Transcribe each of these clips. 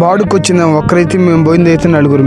బాడుకు వచ్చింది ఒక్కరైతే, మేము పోయింది అయితే నలుగురు.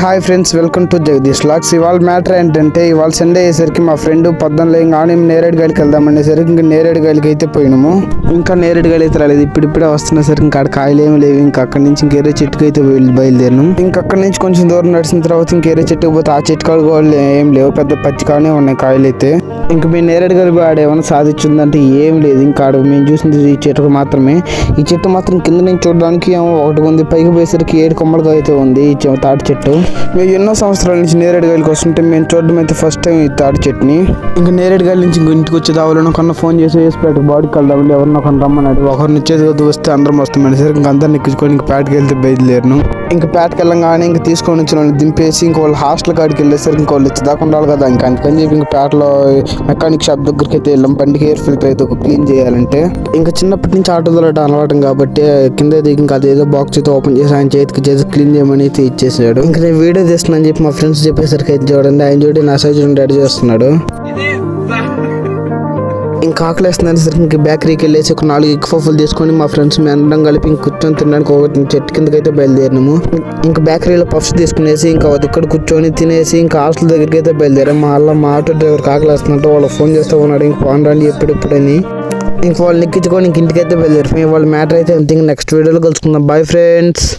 Hi friends, welcome to Jagadish vlogs. ఇవాళ మ్యాటర్ ఏంటంటే, ఇవాళ సండే అయ్యేసరికి మా ఫ్రెండ్ పొద్దున్న కానీ నేరేడుగాలికి వెళ్దామనేసరికి ఇంకా నేరేడుగాలికి అయితే పోయినాము. ఇంకా నేరేడుగాలి అయితే రాలేదు. ఇప్పుడిప్పుడే వస్తున్నసరికి ఇంకా ఆడ కాయలు ఏమి లేవు. ఇంకా అక్కడి నుంచి ఇంకేరే చెట్టుకు అయితే బయలుదేరాను. ఇంకా అక్కడి నుంచి కొంచెం దూరం నడిచిన తర్వాత ఇంకేరే చెట్టుకు పోతే ఆ చెట్టు కాడ కూడా ఏం లేవు, పెద్ద పచ్చికానే ఉన్నాయి కాయలు అయితే. ఇంకా మీ నేరేడుగాలి ఆడ ఏమైనా సాధించిందంటే ఏం లేదు. ఇంకా ఆడ మేము చూసింది ఈ చెట్టు మాత్రమే. ఈ చెట్టు మాత్రం కింద నుంచి చూడడానికి ఏమో ఒకటి ఉంది, పైకి పోయేసరికి 7 కొమ్మలుగా అయితే ఉంది ఈ తాటి చెట్టు. మేము ఎన్నో సంవత్సరాల నుంచి నేరేడుగాలికి వస్తుంటే మేము చూడడం అయితే ఫస్ట్ టైం ఈ తాటి చెట్టుని. ఇంకా నేరేడుగాలి నుంచి ఇంటికి వచ్చే దావలో కన్నా ఫోన్ చేసి వేసిపేట బాడీకి వెళ్దామండి, ఎవరినో కొన్ని రమ్మన్నాడు. ఒకరిని వచ్చేది వస్తే అందరం వస్తామని సరికి ఇంకా అందరిని ఎక్కించుకొని ఇంక పేటకి వెళ్తే బయలుదేరాను. ఇంకా పేటకి వెళ్ళంగానే ఇంకా తీసుకొని వచ్చిన వాళ్ళని దింపేసి ఇంకా వాళ్ళు హాస్టల్ కాడికి వెళ్ళేసరికి ఇంకా వాళ్ళు వచ్చేదాకా ఉండాలి కదా. ఇంకా అందుకని చెప్పి ఇంకా పేటలో మెకానిక్ షాప్ దగ్గరికి అయితే వెళ్ళాం. బండికి ఎయిర్ ఫిల్టర్ అయితే క్లీన్ చేయాలంటే. ఇంకా చిన్నప్పటి నుంచి ఆటో తోలట అలవాటం కాబట్టి కింద దిగి ఇంకా అదేదో బాక్స్ అయితే ఓపెన్ చేసి ఆయన చేతికి చేసి క్లీన్ చేయమని అయితే ఇచ్చేసాడు. ఇంకా నేను వీడియో తీస్తున్నా అని చెప్పి మా ఫ్రెండ్స్ చెప్పేసరికి అయితే చూడండి, ఆయన చూడండి నా సైజు రెడీ చేస్తున్నాడు. ఇంకా ఆకలి వేస్తుందని సరికి ఇంక బేకరీకి వెళ్ళేసి ఒక 4 ఎగ్ పఫ్లు తీసుకొని మా ఫ్రెండ్స్ మేము అందరం కలిపి ఇంక కూర్చొని తినడానికి ఒక చెట్టు కిందకి అయితే బయలుదేరినాము. ఇంకా బేకరీలో పఫ్స్ తీసుకునేసి ఇంకా ఇక్కడ కూర్చొని తినేసి ఇంకా హాస్టల్ దగ్గరికి అయితే బయలుదేరాం. మా ఆటో డ్రైవర్కి ఆకలి వేస్తున్నట్టు వాళ్ళు ఫోన్ చేస్తూ ఉన్నాడు, ఇంక ఫోన్ రండి ఎప్పుడెప్పుడని. ఇంక వాళ్ళు ఎక్కించుకొని ఇంక ఇంటికి అయితే బయలుదేరిపోయి వాళ్ళ మ్యాటర్ అయితే నెక్స్ట్ వీడియోలో కలుసుకుందాం. Bye friends.